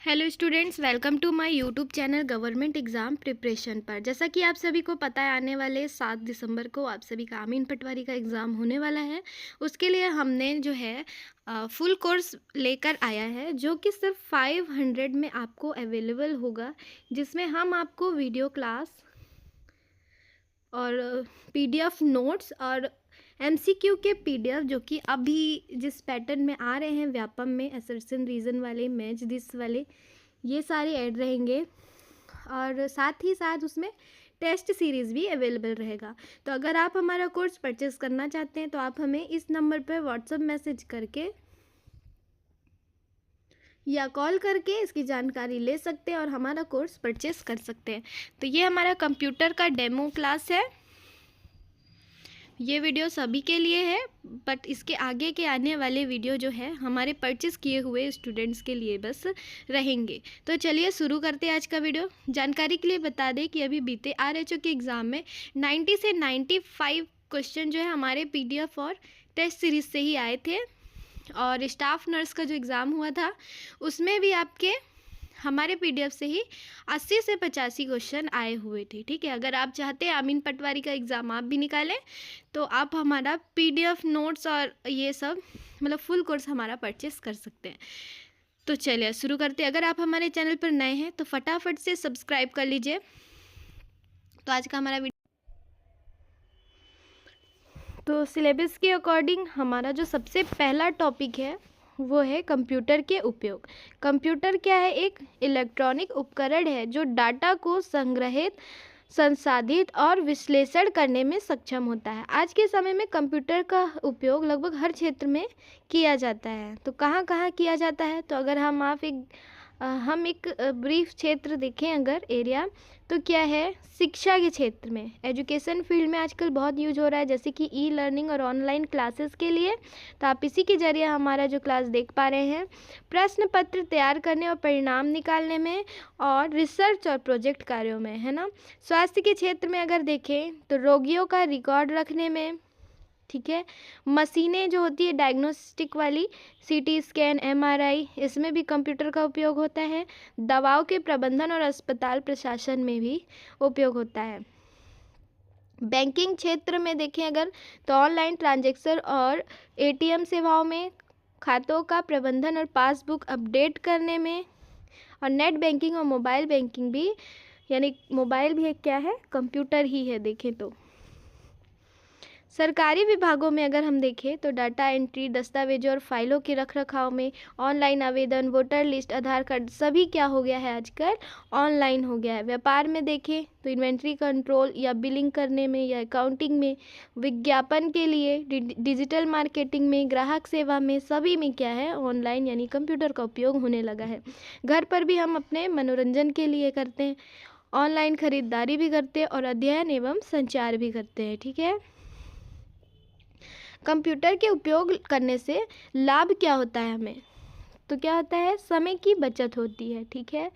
Hello students, welcome to my YouTube channel government exam preparation पर। जैसा कि आप सभी को पता है, आने वाले 7 दिसंबर को आप सभी का अमीन पटवारी का एग्ज़ाम होने वाला है। उसके लिए हमने जो है फुल कोर्स लेकर आया है, जो कि सिर्फ 500 में आपको अवेलेबल होगा, जिसमें हम आपको वीडियो क्लास और पीडीएफ नोट्स और एमसीक्यू के पीडीएफ, जो कि अभी जिस पैटर्न में आ रहे हैं व्यापम में, असर्शन रीजन वाले, मैच दिस वाले, ये सारे ऐड रहेंगे। और साथ ही साथ उसमें टेस्ट सीरीज़ भी अवेलेबल रहेगा। तो अगर आप हमारा कोर्स परचेज़ करना चाहते हैं तो आप हमें इस नंबर पर व्हाट्सएप मैसेज करके या कॉल करके इसकी जानकारी ले सकते हैं और हमारा कोर्स परचेज़ कर सकते हैं। तो ये हमारा कंप्यूटर का डेमो क्लास है। ये वीडियो सभी के लिए है, बट इसके आगे के आने वाले वीडियो जो है हमारे परचेज़ किए हुए स्टूडेंट्स के लिए बस रहेंगे। तो चलिए शुरू करते हैं आज का वीडियो। जानकारी के लिए बता दें कि अभी बीते आरएचओ के एग्ज़ाम में 90 से 95 क्वेश्चन जो है हमारे पीडीएफ और टेस्ट सीरीज़ से ही आए थे। और स्टाफ नर्स का जो एग्ज़ाम हुआ था उसमें भी आपके हमारे पीडीएफ से ही 80 से 85 क्वेश्चन आए हुए थे। ठीक है, अगर आप चाहते हैं अमीन पटवारी का एग्ज़ाम आप भी निकालें तो आप हमारा पीडीएफ नोट्स और ये सब मतलब फुल कोर्स हमारा परचेस कर सकते हैं। तो चलिए शुरू करते हैं। अगर आप हमारे चैनल पर नए हैं तो फटाफट से सब्सक्राइब कर लीजिए। तो आज का हमारा तो सिलेबस के अकॉर्डिंग हमारा जो सबसे पहला टॉपिक है वो है कंप्यूटर के उपयोग। कंप्यूटर क्या है? एक इलेक्ट्रॉनिक उपकरण है जो डाटा को संग्रहित, संसाधित और विश्लेषण करने में सक्षम होता है। आज के समय में कंप्यूटर का उपयोग लगभग हर क्षेत्र में किया जाता है। तो कहाँ कहाँ किया जाता है? तो अगर हम एक ब्रीफ क्षेत्र देखें, अगर एरिया, तो क्या है, शिक्षा के क्षेत्र में, एजुकेशन फील्ड में आजकल बहुत यूज हो रहा है, जैसे कि ई लर्निंग और ऑनलाइन क्लासेस के लिए। तो आप इसी के जरिए हमारा जो क्लास देख पा रहे हैं। प्रश्न पत्र तैयार करने और परिणाम निकालने में, और रिसर्च और प्रोजेक्ट कार्यों में, है ना। स्वास्थ्य के क्षेत्र में अगर देखें तो रोगियों का रिकॉर्ड रखने में, ठीक है। मशीनें जो होती है डायग्नोस्टिक वाली, सीटी स्कैन, एमआरआई, इसमें भी कंप्यूटर का उपयोग होता है। दवाओं के प्रबंधन और अस्पताल प्रशासन में भी उपयोग होता है। बैंकिंग क्षेत्र में देखें अगर तो ऑनलाइन ट्रांजैक्शन और एटीएम सेवाओं में, खातों का प्रबंधन और पासबुक अपडेट करने में, और नेट बैंकिंग और मोबाइल बैंकिंग भी, यानी मोबाइल भी एक क्या है, कंप्यूटर ही है देखें तो। सरकारी विभागों में अगर हम देखें तो डाटा एंट्री, दस्तावेजों और फाइलों के रखरखाव में, ऑनलाइन आवेदन, वोटर लिस्ट, आधार कार्ड, सभी क्या हो गया है आजकल, ऑनलाइन हो गया है। व्यापार में देखें तो इन्वेंट्री कंट्रोल या बिलिंग करने में या अकाउंटिंग में, विज्ञापन के लिए, डिजिटल मार्केटिंग में, ग्राहक सेवा में, सभी में क्या है, ऑनलाइन यानी कंप्यूटर का उपयोग होने लगा है। घर पर भी हम अपने मनोरंजन के लिए करते हैं, ऑनलाइन खरीदारी भी करते हैं और अध्ययन एवं संचार भी करते हैं। ठीक है, कंप्यूटर के उपयोग करने से लाभ क्या होता है हमें? तो क्या होता है, समय की बचत होती है। ठीक है,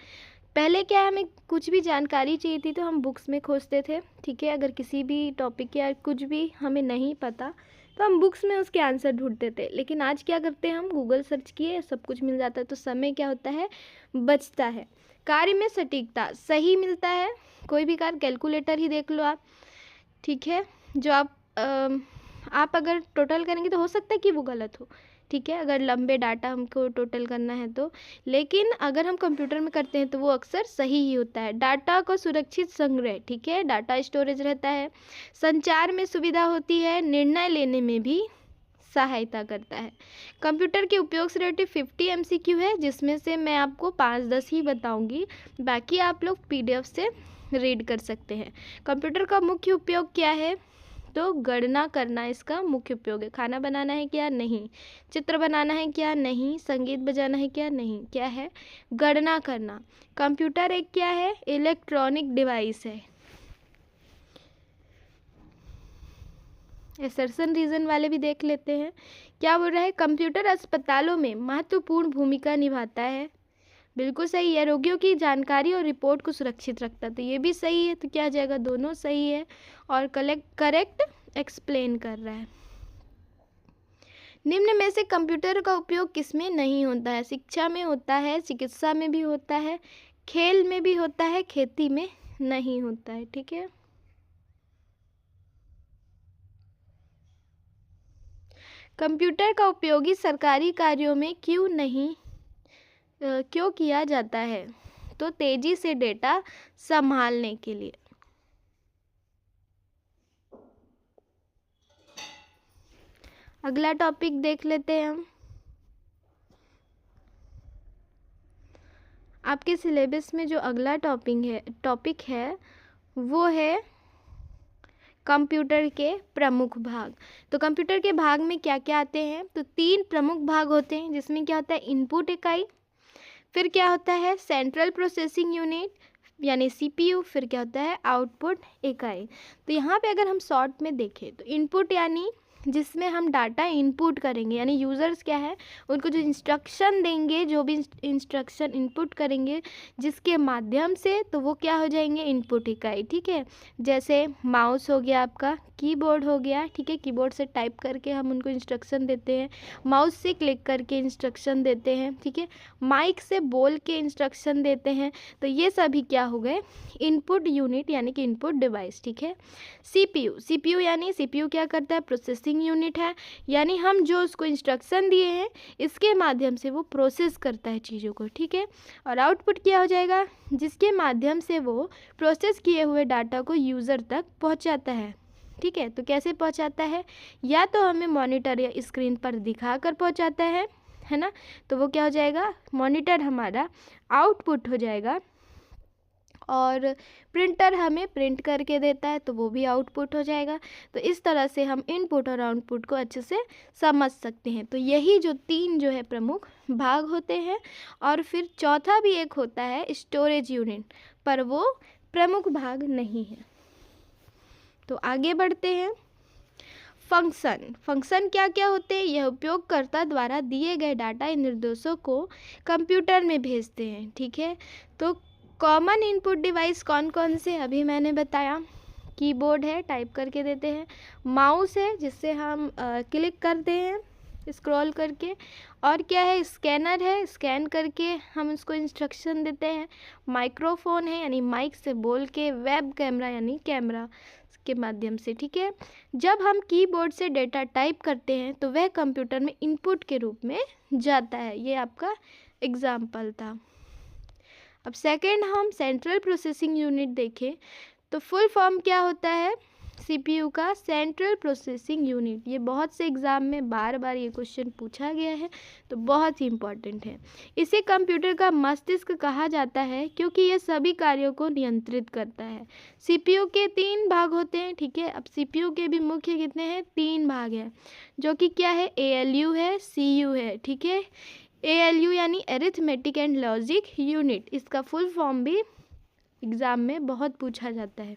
पहले क्या है, हमें कुछ भी जानकारी चाहिए थी तो हम बुक्स में खोजते थे। ठीक है, अगर किसी भी टॉपिक या कुछ भी हमें नहीं पता तो हम बुक्स में उसके आंसर ढूंढते थे। लेकिन आज क्या करते हैं, हम गूगल सर्च किए, सब कुछ मिल जाता है। तो समय क्या होता है, बचता है। कार्य में सटीकता सही मिलता है। कोई भी कार्य, कैलकुलेटर ही देख लो आप, ठीक है, जो आप अगर टोटल करेंगे तो हो सकता है कि वो गलत हो। ठीक है, अगर लंबे डाटा हमको टोटल करना है तो, लेकिन अगर हम कंप्यूटर में करते हैं तो वो अक्सर सही ही होता है। डाटा को सुरक्षित संग्रह, ठीक है, डाटा स्टोरेज रहता है। संचार में सुविधा होती है, निर्णय लेने में भी सहायता करता है। कंप्यूटर के उपयोग से रिलेटेड 50 MCQ है, जिसमें से मैं आपको 5-10 ही बताऊंगी, बाकी आप लोग PDF से रीड कर सकते हैं। कंप्यूटर का मुख्य उपयोग क्या है? तो गणना करना इसका मुख्य उपयोग है। खाना बनाना है क्या? नहीं। चित्र बनाना है क्या? नहीं। संगीत बजाना है क्या? नहीं। क्या है? गणना करना। कंप्यूटर एक क्या है? इलेक्ट्रॉनिक डिवाइस है। असर्शन रीजन वाले भी देख लेते हैं। क्या बोल रहा है, कंप्यूटर अस्पतालों में महत्वपूर्ण भूमिका निभाता है। बिल्कुल सही है, रोगियों की जानकारी और रिपोर्ट को सुरक्षित रखता है। तो ये भी सही है, तो क्या आ जाएगा, दोनों सही है। और करेक्ट एक्सप्लेन कर रहा है। निम्न में से कंप्यूटर का उपयोग किसमें नहीं होता है? शिक्षा में होता है, चिकित्सा में भी होता है, खेल में भी होता है, खेती में नहीं होता है। ठीक है, कंप्यूटर का उपयोगी सरकारी कार्यों में क्यों किया जाता है? तो तेजी से डेटा संभालने के लिए। अगला टॉपिक देख लेते हैं हम। आपके सिलेबस में जो अगला टॉपिक है वो है कंप्यूटर के प्रमुख भाग। तो कंप्यूटर के भाग में क्या क्या आते हैं? तो 3 प्रमुख भाग होते हैं, जिसमें क्या होता है? इनपुट इकाई, फिर क्या होता है? सेंट्रल प्रोसेसिंग यूनिट यानी सीपीयू, फिर क्या होता है? आउटपुट इकाई। तो यहाँ पे अगर हम शॉर्ट में देखें तो इनपुट यानी जिसमें हम डाटा इनपुट करेंगे, यानी यूज़र्स क्या है, उनको जो इंस्ट्रक्शन देंगे, जो भी इंस्ट्रक्शन इनपुट करेंगे जिसके माध्यम से, तो वो क्या हो जाएंगे? इनपुट इकाई। ठीक है, जैसे माउस हो गया, आपका कीबोर्ड हो गया। ठीक है, कीबोर्ड से टाइप करके हम उनको इंस्ट्रक्शन देते हैं, माउस से क्लिक करके इंस्ट्रक्शन देते हैं। ठीक है, माइक से बोल के इंस्ट्रक्शन देते हैं। तो ये सभी क्या हो गए? इनपुट यूनिट यानी कि इनपुट डिवाइस। ठीक है, सीपीयू यानी सीपीयू क्या करता है? प्रोसेसिंग यूनिट है, यानी हम जो उसको इंस्ट्रक्शन दिए हैं इसके माध्यम से वो प्रोसेस करता है चीज़ों को। ठीक है, और आउटपुट क्या हो जाएगा? जिसके माध्यम से वो प्रोसेस किए हुए डाटा को यूज़र तक पहुंचाता है। ठीक है, तो कैसे पहुंचाता है? या तो हमें मॉनिटर या स्क्रीन पर दिखा कर पहुंचाता है ना, तो वो क्या हो जाएगा? मॉनिटर हमारा आउटपुट हो जाएगा, और प्रिंटर हमें प्रिंट करके देता है, तो वो भी आउटपुट हो जाएगा। तो इस तरह से हम इनपुट और आउटपुट को अच्छे से समझ सकते हैं। तो यही जो 3 जो है प्रमुख भाग होते हैं। और फिर चौथा भी एक होता है स्टोरेज यूनिट, पर वो प्रमुख भाग नहीं है। तो आगे बढ़ते हैं। फंक्शन क्या क्या होते हैं? यह उपयोगकर्ता द्वारा दिए गए डाटा या निर्देशों को कंप्यूटर में भेजते हैं। ठीक है, तो कॉमन इनपुट डिवाइस कौन कौन से? अभी मैंने बताया, कीबोर्ड है, टाइप करके देते हैं, माउस है जिससे हम क्लिक करते हैं स्क्रॉल करके, और क्या है? स्कैनर है, स्कैन करके हम उसको इंस्ट्रक्शन देते हैं, माइक्रोफोन है यानी माइक से बोल के, वेब कैमरा यानी कैमरा के माध्यम से। ठीक है, जब हम कीबोर्ड से डेटा टाइप करते हैं तो वह कंप्यूटर में इनपुट के रूप में जाता है। ये आपका एग्जाम्पल था। अब सेकंड हम सेंट्रल प्रोसेसिंग यूनिट देखें तो फुल फॉर्म क्या होता है? सीपीयू का सेंट्रल प्रोसेसिंग यूनिट। ये बहुत से एग्ज़ाम में बार बार ये क्वेश्चन पूछा गया है, तो बहुत ही इम्पॉर्टेंट है। इसे कंप्यूटर का मस्तिष्क कहा जाता है क्योंकि ये सभी कार्यों को नियंत्रित करता है। सीपीयू के 3 भाग होते हैं। ठीक है, अब सीपीयू के भी मुख्य कितने हैं? 3 भाग हैं, जो कि क्या है? एएलयू है, सीयू है। ठीक है, एएलयू यानी अरिथमेटिक एंड लॉजिक यूनिट, इसका फुल फॉर्म भी एग्ज़ाम में बहुत पूछा जाता है।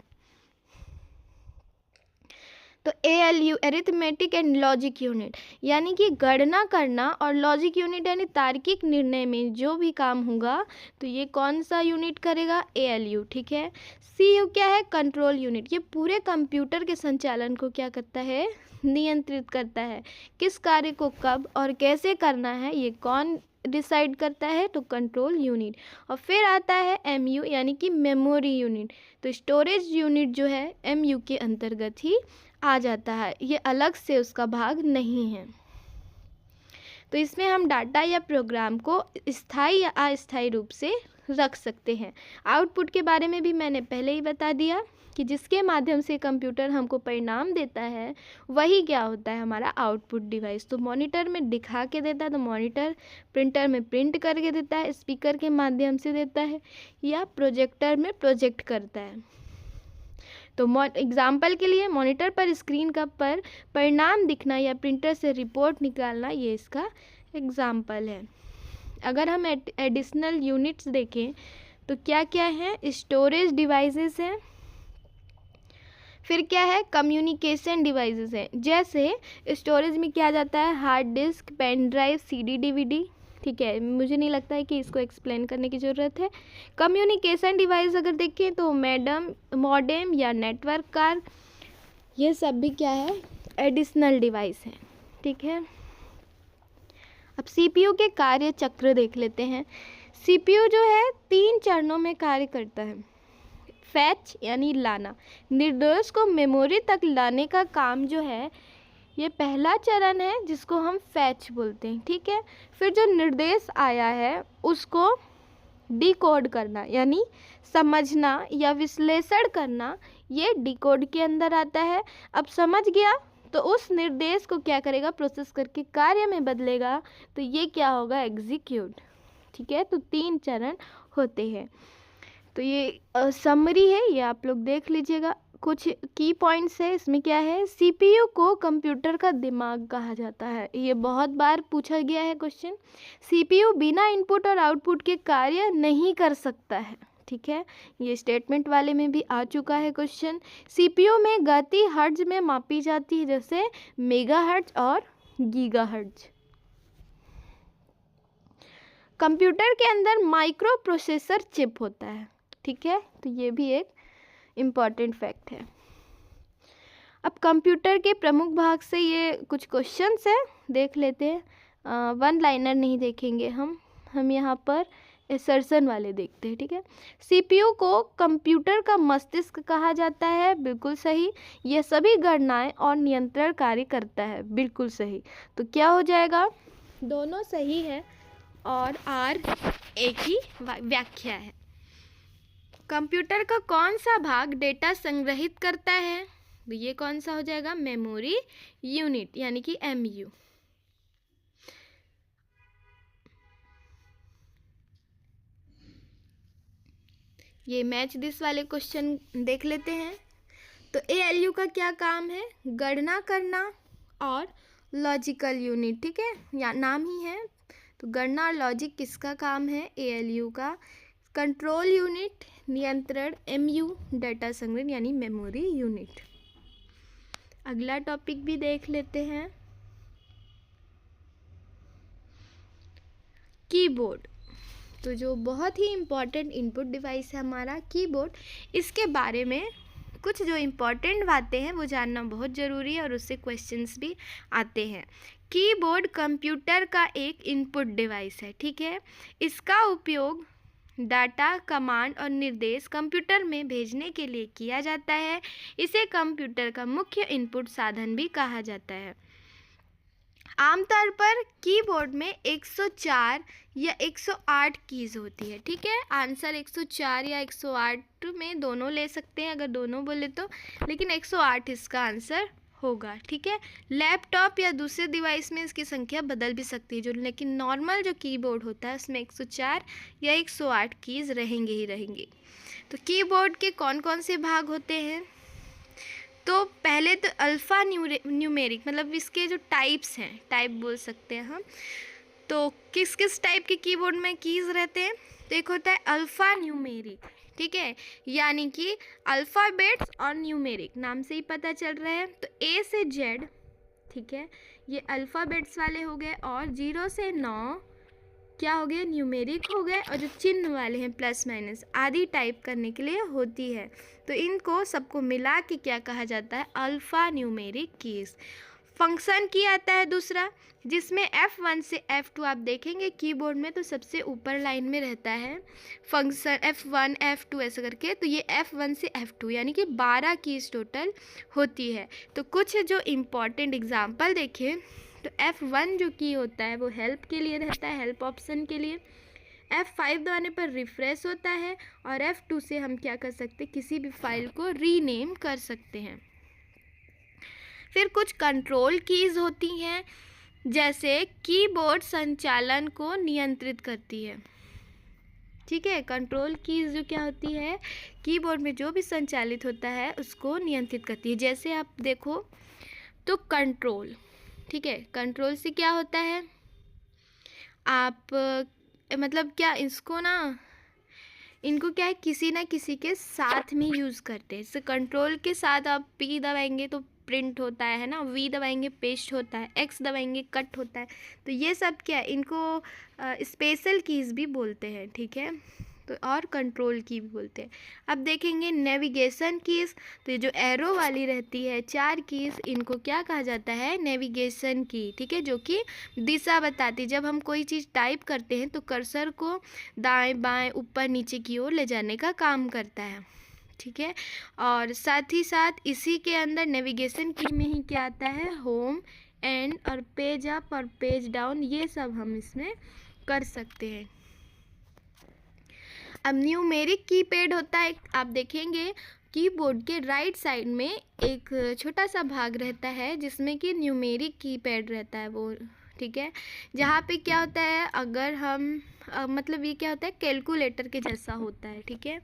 तो ALU arithmetic and logic unit यानी कि गणना करना, और लॉजिक यूनिट यानी तार्किक निर्णय में जो भी काम होगा तो ये कौन सा यूनिट करेगा? एएलयू। ठीक है, सीयू क्या है? Control unit. ये पूरे कंप्यूटर के संचालन को क्या करता है? नियंत्रित करता है। किस कार्य को कब और कैसे करना है ये कौन डिसाइड करता है? तो कंट्रोल यूनिट। और फिर आता है एमयू यानी कि मेमोरी यूनिट। तो स्टोरेज यूनिट जो है एमयू के अंतर्गत ही आ जाता है, ये अलग से उसका भाग नहीं है। तो इसमें हम डाटा या प्रोग्राम को स्थायी या अस्थायी रूप से रख सकते हैं। आउटपुट के बारे में भी मैंने पहले ही बता दिया कि जिसके माध्यम से कंप्यूटर हमको परिणाम देता है वही क्या होता है? हमारा आउटपुट डिवाइस। तो मॉनिटर में दिखा के देता है, तो मॉनिटर, प्रिंटर में प्रिंट करके देता है, स्पीकर के माध्यम से देता है, या प्रोजेक्टर में प्रोजेक्ट करता है। तो एग्जाम्पल के लिए मॉनिटर पर स्क्रीन का पर परिणाम दिखना या प्रिंटर से रिपोर्ट निकालना, ये इसका एग्जाम्पल है। अगर हम एडिशनल यूनिट्स देखें तो क्या क्या है? स्टोरेज डिवाइसेस हैं, फिर क्या है? कम्युनिकेशन डिवाइसेस हैं। जैसे स्टोरेज में क्या जाता है? Hard disk, pen drive, CD, DVD. ठीक है, मुझे नहीं लगता है कि इसको एक्सप्लेन करने की ज़रूरत है। कम्युनिकेशन डिवाइस अगर देखें तो मॉडेम या नेटवर्क कार्ड, ये सब भी क्या है? एडिशनल डिवाइस है। ठीक है, अब सीपीयू के कार्य चक्र देख लेते हैं। सीपीयू जो है 3 चरणों में कार्य करता है। फैच यानी लाना, निर्देश को मेमोरी तक लाने का काम जो है ये पहला चरण है जिसको हम फैच बोलते हैं, ठीक है। फिर जो निर्देश आया है उसको डिकोड करना यानी समझना या विश्लेषण करना, ये डिकोड के अंदर आता है। अब समझ गया तो उस निर्देश को क्या करेगा, प्रोसेस करके कार्य में बदलेगा, तो ये क्या होगा, एग्जीक्यूट, ठीक है। तो 3 चरण होते हैं। तो ये समरी है, ये आप लोग देख लीजिएगा। कुछ की पॉइंट्स है इसमें, क्या है, सीपीयू को कंप्यूटर का दिमाग कहा जाता है। ये बहुत बार पूछा गया है क्वेश्चन। सीपीयू बिना इनपुट और आउटपुट के कार्य नहीं कर सकता है, ठीक है। ये स्टेटमेंट वाले में भी आ चुका है क्वेश्चन। सीपीयू में गति हर्ट्ज में मापी जाती है, जैसे मेगाहर्ट्ज और गीगाहर्ट्ज। कंप्यूटर के अंदर माइक्रो प्रोसेसर चिप होता है, ठीक है। तो ये भी एक इम्पॉर्टेंट फैक्ट है। अब कंप्यूटर के प्रमुख भाग से ये कुछ क्वेश्चंस है, देख लेते हैं। वन लाइनर नहीं देखेंगे हम यहाँ पर एसर्शन वाले देखते हैं, ठीक है। सीपीयू को कंप्यूटर का मस्तिष्क कहा जाता है, बिल्कुल सही। यह सभी गणनाएं और नियंत्रण कार्य करता है, बिल्कुल सही। तो क्या हो जाएगा, दोनों सही है और आर एक ही व्याख्या है। कंप्यूटर का कौन सा भाग डेटा संग्रहित करता है, तो ये कौन सा हो जाएगा, मेमोरी यूनिट यानी कि एमयू। ये मैच दिस वाले क्वेश्चन देख लेते हैं। तो एएलयू का क्या काम है, गणना करना और लॉजिकल यूनिट, ठीक है, या नाम ही है। तो गणना और लॉजिक किसका काम है, एएलयू का। कंट्रोल यूनिट नियंत्रण, एमयू डाटा संग्रहण यानी मेमोरी यूनिट। अगला टॉपिक भी देख लेते हैं, कीबोर्ड। तो जो बहुत ही इम्पॉर्टेंट इनपुट डिवाइस है हमारा कीबोर्ड, इसके बारे में कुछ जो इम्पॉर्टेंट बातें हैं वो जानना बहुत ज़रूरी है और उससे क्वेश्चंस भी आते हैं। कीबोर्ड कंप्यूटर का एक इनपुट डिवाइस है, ठीक है। इसका उपयोग डाटा, कमांड और निर्देश कंप्यूटर में भेजने के लिए किया जाता है। इसे कंप्यूटर का मुख्य इनपुट साधन भी कहा जाता है। आमतौर पर कीबोर्ड में 104 या 108 कीज़ होती है, ठीक है। आंसर 104 या 108 में दोनों ले सकते हैं अगर दोनों बोले तो, लेकिन 108 इसका आंसर होगा, ठीक है। लैपटॉप या दूसरे डिवाइस में इसकी संख्या बदल भी सकती है, जो लेकिन नॉर्मल जो कीबोर्ड होता है उसमें 104 या 108 कीज़ रहेंगे ही रहेंगे। तो कीबोर्ड के कौन कौन से भाग होते हैं, तो पहले तो अल्फ़ा न्यूमेरिक, मतलब इसके जो टाइप्स हैं, टाइप बोल सकते हैं हम। तो किस किस टाइप के कीबोर्ड में कीज़ रहते हैं, तो एक होता है अल्फ़ा न्यूमेरिक, ठीक है, यानी कि अल्फ़ाबेट्स और न्यूमेरिक, नाम से ही पता चल रहा है। तो ए से जेड, ठीक है, ये अल्फ़ाबेट्स वाले हो गए, और 0 से 9 क्या हो गया, न्यूमेरिक हो गए, और जो चिन्ह वाले हैं प्लस माइनस आदि टाइप करने के लिए होती है। तो इनको सबको मिला के क्या कहा जाता है, अल्फ़ा न्यूमेरिक कीज़। फंक्शन की आता है दूसरा, जिसमें F1 से F2 आप देखेंगे कीबोर्ड में तो सबसे ऊपर लाइन में रहता है फंक्शन F1 F2 ऐसा करके। तो ये F1 से F2 यानी कि 12 कीज़ टोटल होती है। तो कुछ जो इम्पॉर्टेंट एग्जांपल देखें, तो F1 जो की होता है वो हेल्प के लिए रहता है, हेल्प ऑप्शन के लिए। F5 दबाने पर रिफ्रेश होता है, और F2 से हम क्या कर सकते हैं, किसी भी फाइल को रीनेम कर सकते हैं। फिर कुछ कंट्रोल कीज़ होती हैं, जैसे कीबोर्ड संचालन को नियंत्रित करती है, ठीक है। कंट्रोल कीज़ जो क्या होती है, कीबोर्ड में जो भी संचालित होता है उसको नियंत्रित करती है। जैसे आप देखो तो कंट्रोल, ठीक है, कंट्रोल से क्या होता है, आप मतलब क्या इसको ना, इनको क्या है, किसी ना किसी के साथ में यूज़ करते हैं। जैसे कंट्रोल के साथ आप P दबाएंगे तो प्रिंट होता है ना, V दबाएंगे पेस्ट होता है, X दबाएंगे कट होता है। तो ये सब क्या है, इनको स्पेशल कीज़ भी बोलते हैं, ठीक है। तो तो और कंट्रोल की भी बोलते हैं। अब देखेंगे नेविगेशन कीज़, तो ये जो एरो वाली रहती है 4 कीज़, इनको क्या कहा जाता है? नेविगेशन की, ठीक है, जो कि दिशा बताती। जब हम कोई चीज़ टाइप करते हैं तो कर्सर को दाएं बाएं ऊपर नीचे की ओर ले जाने का काम करता है, ठीक है। और साथ ही साथ इसी के अंदर नेविगेशन की में ही क्या आता है? होम, एंड और पेज अप और पेज डाउन, ये सब हम इसमें कर सकते हैं। अब न्यूमेरिक कीपैड होता है, आप देखेंगे कीबोर्ड के राइट साइड में एक छोटा सा भाग रहता है जिसमें कि न्यूमेरिक कीपैड रहता है वो, ठीक है। जहाँ पे क्या होता है, अगर हम मतलब ये क्या होता है? कैलकुलेटर के जैसा होता है, ठीक है।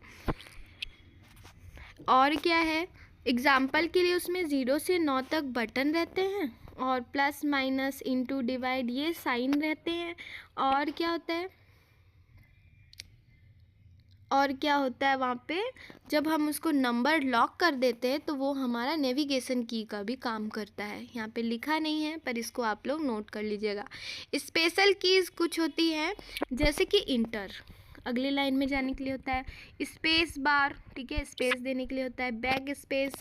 और क्या है? एग्जाम्पल के लिए उसमें 0 से 9 तक बटन रहते हैं और प्लस माइनस इंटू डिवाइड ये साइन रहते हैं। और क्या होता है? और क्या होता है वहाँ पे? जब हम उसको नंबर लॉक कर देते हैं तो वो हमारा नेविगेशन की का भी काम करता है। यहाँ पे लिखा नहीं है पर इसको आप लोग नोट कर लीजिएगा। स्पेशल कीज़ कुछ होती हैं, जैसे कि इंटर, अगली लाइन में जाने के लिए होता है। स्पेस बार, ठीक है, स्पेस देने के लिए होता है। बैक स्पेस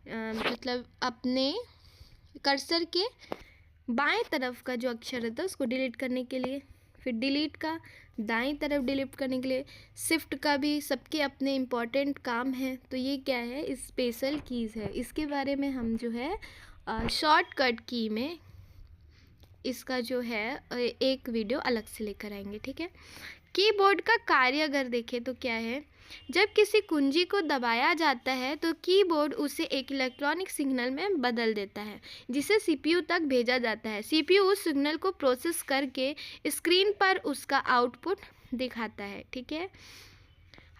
मतलब अपने कर्सर के बाएं तरफ का जो अक्षर रहता है उसको डिलीट करने के लिए। फिर डिलीट का दाईं तरफ डिलीट करने के लिए। शिफ्ट का भी सबके अपने इम्पॉर्टेंट काम है। तो ये क्या है? स्पेशल कीज़ है। इसके बारे में हम जो है शॉर्टकट की में इसका जो है एक वीडियो अलग से लेकर आएंगे, ठीक है। कीबोर्ड का कार्य अगर देखें तो क्या है? जब किसी कुंजी को दबाया जाता है तो कीबोर्ड उसे एक इलेक्ट्रॉनिक सिग्नल में बदल देता है जिसे सीपीयू तक भेजा जाता है। सीपीयू उस सिग्नल को प्रोसेस करके स्क्रीन पर उसका आउटपुट दिखाता है, ठीक है।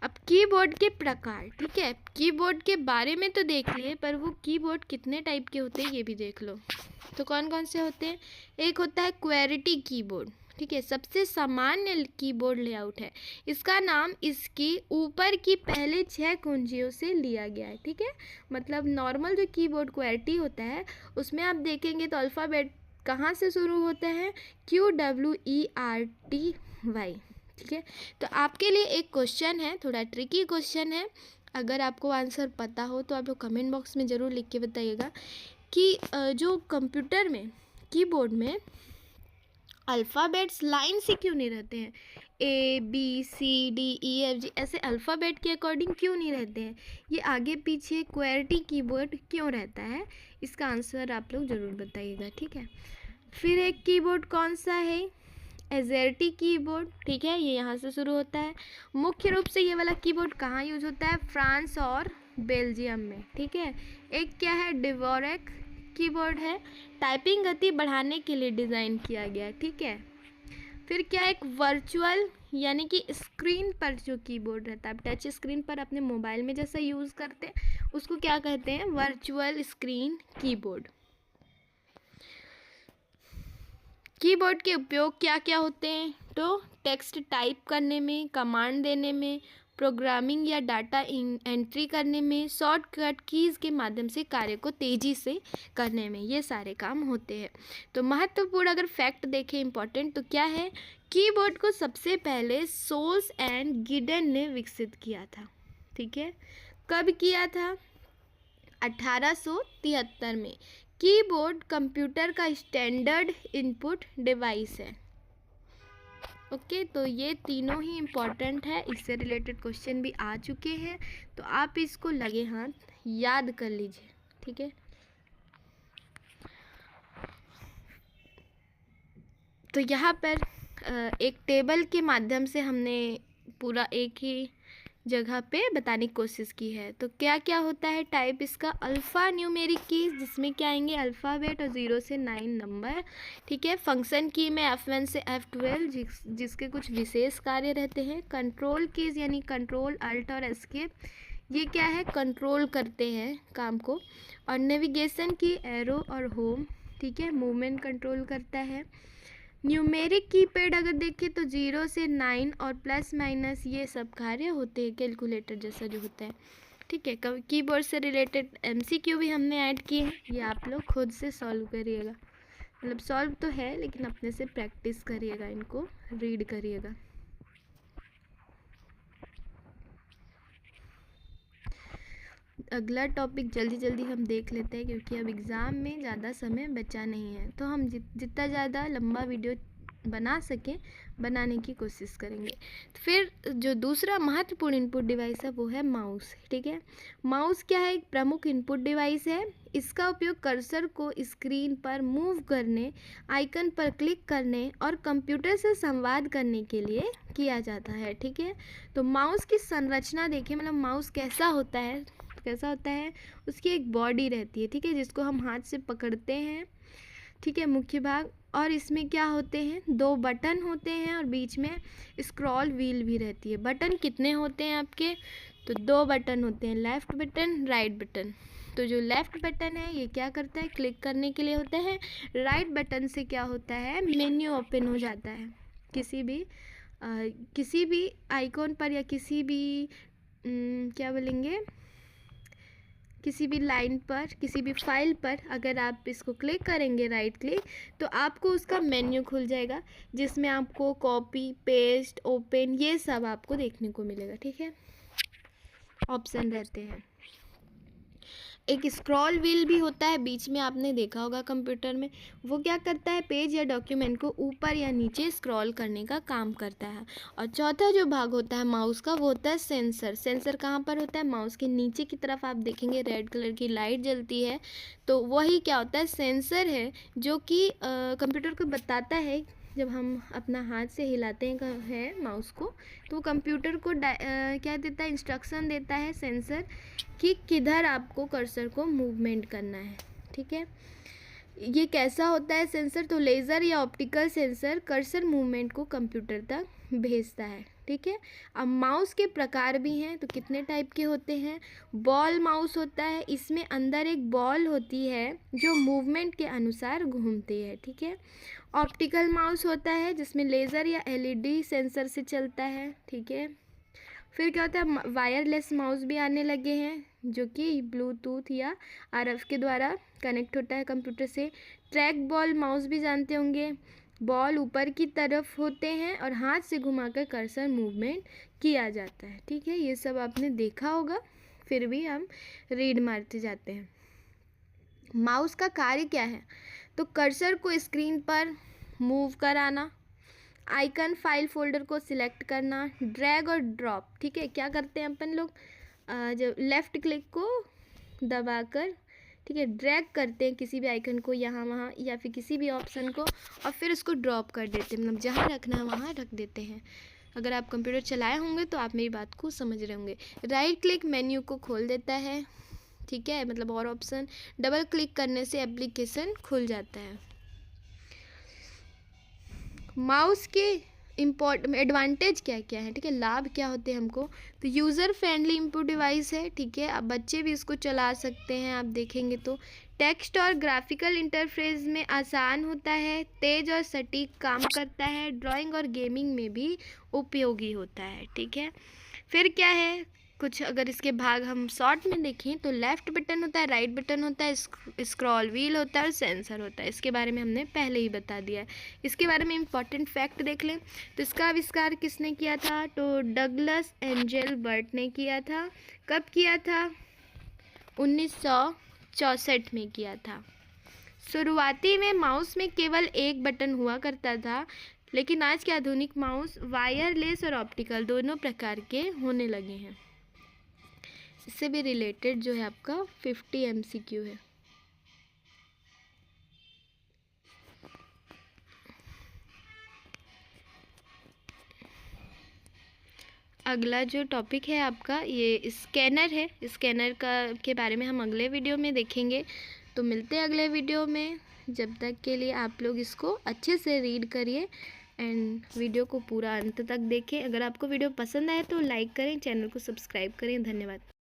अब कीबोर्ड के प्रकार, ठीक है, कीबोर्ड के बारे में तो देख लिए, पर वो कीबोर्ड कितने टाइप के होते हैं ये भी देख लो। तो कौन कौन से होते हैं? एक होता है क्वेरिटी कीबोर्ड, ठीक है, सबसे सामान्य कीबोर्ड लेआउट है। इसका नाम इसकी ऊपर की पहले 6 कुंजियों से लिया गया है, ठीक है। मतलब नॉर्मल जो कीबोर्ड क्वेरिटी होता है उसमें आप देखेंगे तो अल्फ़ाबेट कहाँ से शुरू होता है? QWERTY, ठीक है। तो आपके लिए एक क्वेश्चन है, थोड़ा ट्रिकी क्वेश्चन है, अगर आपको आंसर पता हो तो आप लोग कमेंट बॉक्स में ज़रूर लिख के बताइएगा कि जो कंप्यूटर में कीबोर्ड में अल्फ़ाबेट्स लाइन से क्यों नहीं रहते हैं? ABCDEFG ऐसे अल्फ़ाबेट के अकॉर्डिंग क्यों नहीं रहते हैं? ये आगे पीछे क्वेरिटी कीबोर्ड क्यों रहता है? इसका आंसर आप लोग ज़रूर बताइएगा, ठीक है। फिर एक कीबोर्ड कौन सा है? एज़ेर्टी कीबोर्ड, ठीक है, ये यहाँ से शुरू होता है। मुख्य रूप से ये वाला कीबोर्ड कहाँ यूज होता है? फ्रांस और बेल्जियम में, ठीक है। एक क्या है? डिवोरेक कीबोर्ड है, टाइपिंग गति बढ़ाने के लिए डिज़ाइन किया गया, ठीक है। फिर क्या? एक वर्चुअल, यानी कि स्क्रीन पर जो कीबोर्ड रहता है, टच स्क्रीन पर अपने मोबाइल में जैसा यूज़ करते हैं उसको क्या कहते हैं? Virtual screen keyboard. कीबोर्ड के उपयोग क्या क्या होते हैं? तो टेक्स्ट टाइप करने में, कमांड देने में, प्रोग्रामिंग या डाटा एंट्री करने में, शॉर्टकट कीज़ के माध्यम से कार्य को तेज़ी से करने में, ये सारे काम होते हैं। तो महत्वपूर्ण अगर फैक्ट देखें इम्पॉर्टेंट तो क्या है? कीबोर्ड को सबसे पहले सोल्स एंड गिडेन ने विकसित किया था, ठीक है। कब किया था? 1873 में। कीबोर्ड कंप्यूटर का स्टैंडर्ड इनपुट डिवाइस है। ओके, तो ये तीनों ही इम्पॉर्टेंट है, इससे रिलेटेड क्वेश्चन भी आ चुके हैं, तो आप इसको लगे हाथ याद कर लीजिए, ठीक है। तो यहाँ पर एक टेबल के माध्यम से हमने पूरा एक ही जगह पे बताने की कोशिश की है। तो क्या क्या होता है टाइप इसका? अल्फ़ा न्यूमेरिक कीज़, जिसमें क्या आएंगे? अल्फ़ाबेट और 0 से 9 नंबर, ठीक है। फंक्शन की में F1 से F12 जिसके कुछ विशेष कार्य रहते हैं। कंट्रोल कीज़ यानी कंट्रोल, अल्ट और एस्केप, ये क्या है? कंट्रोल करते हैं काम को। और नेविगेशन की एरो और होम, ठीक है, मूवमेंट कंट्रोल करता है। न्यूमेरिक कीपैड अगर देखें तो 0 से 9 और प्लस माइनस ये सब कार्य होते हैं, कैलकुलेटर जैसा जो होता है, ठीक है। कीबोर्ड से रिलेटेड MCQ भी हमने ऐड किए हैं, ये आप लोग खुद से सॉल्व करिएगा, मतलब सॉल्व तो है लेकिन अपने से प्रैक्टिस करिएगा, इनको रीड करिएगा। अगला टॉपिक जल्दी जल्दी हम देख लेते हैं, क्योंकि अब एग्ज़ाम में ज़्यादा समय बचा नहीं है, तो हम जितना ज़्यादा लंबा वीडियो बना सकें बनाने की कोशिश करेंगे। तो फिर जो दूसरा महत्वपूर्ण इनपुट डिवाइस है वो है माउस। ठीक है, माउस क्या है? एक प्रमुख इनपुट डिवाइस है। इसका उपयोग कर्सर को स्क्रीन पर मूव करने, आइकन पर क्लिक करने और कंप्यूटर से संवाद करने के लिए किया जाता है। ठीक है, तो माउस की संरचना देखिए, मतलब माउस कैसा होता है, उसकी एक बॉडी रहती है। ठीक है, जिसको हम हाथ से पकड़ते हैं। ठीक है, मुख्य भाग, और इसमें क्या होते हैं? 2 बटन होते हैं और बीच में स्क्रॉल व्हील भी रहती है। बटन कितने होते हैं आपके? तो 2 बटन होते हैं, लेफ़्ट बटन, राइट बटन। तो जो लेफ़्ट बटन है ये क्या करता है? क्लिक करने के लिए होता है। राइट बटन से क्या होता है? मेन्यू ओपन हो जाता है। किसी भी आइकॉन पर या किसी भी क्या बोलेंगे, किसी भी लाइन पर, किसी भी फाइल पर अगर आप इसको क्लिक करेंगे, राइट क्लिक, तो आपको उसका मेन्यू खुल जाएगा, जिसमें आपको कॉपी, पेस्ट, ओपन, ये सब आपको देखने को मिलेगा। ठीक है, ऑप्शन रहते हैं। एक स्क्रॉल व्हील भी होता है बीच में, आपने देखा होगा कंप्यूटर में। वो क्या करता है? पेज या डॉक्यूमेंट को ऊपर या नीचे स्क्रॉल करने का काम करता है। और चौथा जो भाग होता है माउस का वो होता है सेंसर। सेंसर कहाँ पर होता है? माउस के नीचे की तरफ आप देखेंगे रेड कलर की लाइट जलती है, तो वही क्या होता है? सेंसर है, जो कि कंप्यूटर को बताता है। जब हम अपना हाथ से हिलाते हैं माउस को, तो कंप्यूटर को क्या देता है? इंस्ट्रक्शन देता है सेंसर कि किधर आपको कर्सर को मूवमेंट करना है। ठीक है, ये कैसा होता है सेंसर? तो लेज़र या ऑप्टिकल सेंसर कर्सर मूवमेंट को कंप्यूटर तक भेजता है। ठीक है, अब माउस के प्रकार भी हैं, तो कितने टाइप के होते हैं? बॉल माउस होता है, इसमें अंदर एक बॉल होती है जो मूवमेंट के अनुसार घूमती है। ठीक है, ऑप्टिकल माउस होता है जिसमें लेज़र या एलईडी सेंसर से चलता है। ठीक है, फिर क्या होता है? वायरलेस माउस भी आने लगे हैं, जो कि ब्लूटूथ या आरएफ के द्वारा कनेक्ट होता है कंप्यूटर से। ट्रैक बॉल माउस भी जानते होंगे, बॉल ऊपर की तरफ होते हैं और हाथ से घुमाकर कर्सर मूवमेंट किया जाता है। ठीक है, ये सब आपने देखा होगा, फिर भी हम रीड मारते जाते हैं। माउस का कार्य क्या है? तो कर्सर को स्क्रीन पर मूव कराना, आइकन फाइल फोल्डर को सिलेक्ट करना, ड्रैग और ड्रॉप। ठीक है, क्या करते हैं अपन लोग? जब लेफ़्ट क्लिक को दबाकर, ठीक है, ड्रैग करते हैं किसी भी आइकन को यहाँ वहाँ या फिर किसी भी ऑप्शन को, और फिर उसको ड्रॉप कर देते हैं, मतलब जहाँ रखना है वहाँ रख देते हैं। अगर आप कंप्यूटर चलाए होंगे तो आप मेरी बात को समझ रहे होंगे। राइट क्लिक मेन्यू को खोल देता है। ठीक है, मतलब और ऑप्शन, डबल क्लिक करने से एप्लीकेशन खुल जाता है। माउस के एडवांटेज क्या क्या है? ठीक है, लाभ क्या होते हैं हमको? तो यूज़र फ्रेंडली इनपुट डिवाइस है। ठीक है, अब बच्चे भी इसको चला सकते हैं, आप देखेंगे तो। टेक्स्ट और ग्राफिकल इंटरफेस में आसान होता है, तेज़ और सटीक काम करता है, ड्राइंग और गेमिंग में भी उपयोगी होता है। ठीक है, फिर क्या है? कुछ अगर इसके भाग हम शॉर्ट में देखें तो लेफ़्ट बटन होता है, राइट बटन होता है, स्क्रॉल व्हील होता है और सेंसर होता है। इसके बारे में हमने पहले ही बता दिया है। इसके बारे में इम्पॉर्टेंट फैक्ट देख लें तो इसका आविष्कार किसने किया था? तो डगलस एंजेलबर्ट ने किया था। कब किया था? 1964 में किया था। शुरुआती में माउस में केवल एक बटन हुआ करता था, लेकिन आज के आधुनिक माउस वायरलेस और ऑप्टिकल दोनों प्रकार के होने लगे हैं। इससे भी रिलेटेड जो है आपका 50 MCQ है। अगला जो टॉपिक है आपका ये स्कैनर है। स्कैनर के बारे में हम अगले वीडियो में देखेंगे। तो मिलते हैं अगले वीडियो में। जब तक के लिए आप लोग इसको अच्छे से रीड करिए एंड वीडियो को पूरा अंत तक देखें। अगर आपको वीडियो पसंद आए तो लाइक करें, चैनल को सब्सक्राइब करें। धन्यवाद।